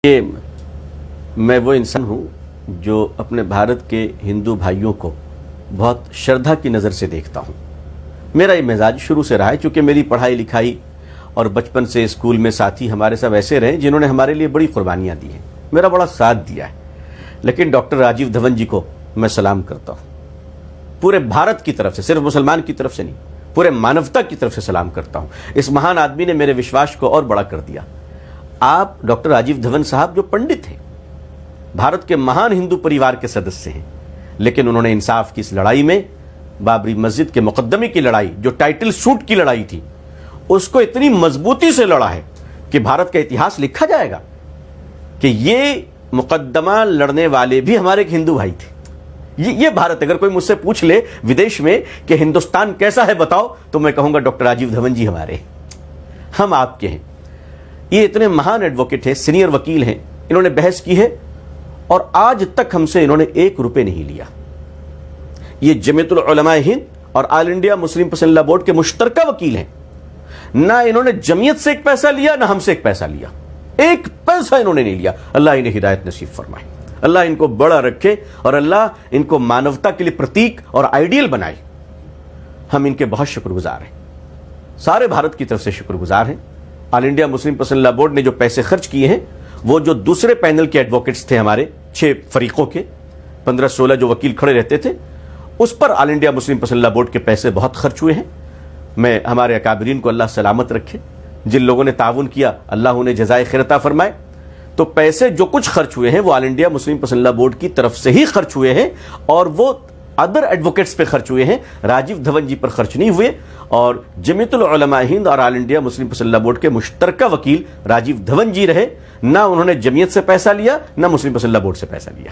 کہ میں وہ انسان ہوں جو اپنے بھارت کے ہندو بھائیوں کو بہت شردھا کی نظر سے دیکھتا ہوں۔ میرا یہ مزاج شروع سے رہا ہے، چونکہ میری پڑھائی لکھائی اور بچپن سے اسکول میں ساتھی ہمارے سب ایسے رہے جنہوں نے ہمارے لیے بڑی قربانیاں دی ہیں، میرا بڑا ساتھ دیا ہے۔ لیکن ڈاکٹر راجیو دھون جی کو میں سلام کرتا ہوں، پورے بھارت کی طرف سے، صرف مسلمان کی طرف سے نہیں، پورے مانوتا کی طرف سے سلام کرتا ہوں۔ اس مہان آدمی نے میرے وشواس کو اور بڑا کر دیا۔ آپ ڈاکٹر راجیو دھون صاحب جو پنڈت ہیں، بھارت کے مہان ہندو پریوار کے سدسیہ ہیں، لیکن انہوں نے انصاف کی اس لڑائی میں، بابری مسجد کے مقدمے کی لڑائی جو ٹائٹل سوٹ کی لڑائی تھی، اس کو اتنی مضبوطی سے لڑا ہے کہ بھارت کا اتہاس لکھا جائے گا کہ یہ مقدمہ لڑنے والے بھی ہمارے ایک ہندو بھائی تھے۔ یہ بھارت، اگر کوئی مجھ سے پوچھ لے ودیش میں کہ ہندوستان کیسا ہے بتاؤ، تو میں کہوں گا ڈاکٹر راجیو دھون جی ہمارے ہیں، ہم آپ کے ہیں۔ یہ اتنے مہان ایڈوکیٹ ہیں، سینئر وکیل ہیں، انہوں نے بحث کی ہے اور آج تک ہم سے انہوں نے 1 روپے نہیں لیا۔ یہ جمعیت العلماء ہند اور آل انڈیا مسلم پسندیدہ بورڈ کے مشترکہ وکیل ہیں، نہ انہوں نے جمعیت سے 1 پیسہ لیا، نہ ہم سے 1 پیسہ لیا، 1 پیسہ انہوں نے نہیں لیا۔ اللہ انہیں ہدایت نصیب فرمائے، اللہ ان کو بڑا رکھے اور اللہ ان کو مانوتا کے لیے پرتیک اور آئیڈیل بنائے۔ ہم ان کے بہت شکر گزار ہیں، سارے بھارت کی طرف سے شکر گزار ہیں۔ آل انڈیا مسلم پسندیدہ بورڈ نے جو پیسے خرچ کیے ہیں، وہ جو دوسرے پینل کے ایڈوکیٹس تھے ہمارے 6 فریقوں کے 15-16 جو وکیل کھڑے رہتے تھے، اس پر آل انڈیا مسلم پسندیدہ بورڈ کے پیسے بہت خرچ ہوئے ہیں۔ میں ہمارے اکابرین کو اللہ سلامت رکھے، جن لوگوں نے تعاون کیا اللہ انہیں جزائے خیر عطا فرمائے۔ تو پیسے جو کچھ خرچ ہوئے ہیں وہ آل انڈیا مسلم پسندیدہ بورڈ کی طرف سے ہی خرچ ہوئے ہیں، اور وہ ادر ایڈوکیٹس پہ خرچ ہوئے ہیں، راجیو دھون جی پر خرچ نہیں ہوئے۔ اور جمعیت العلماء ہند اور آل انڈیا مسلم پسندیدہ بورڈ کے مشترکہ وکیل راجیو دھون جی رہے، نہ انہوں نے جمعیت سے پیسہ لیا، نہ مسلم پسندیدہ بورڈ سے پیسہ لیا۔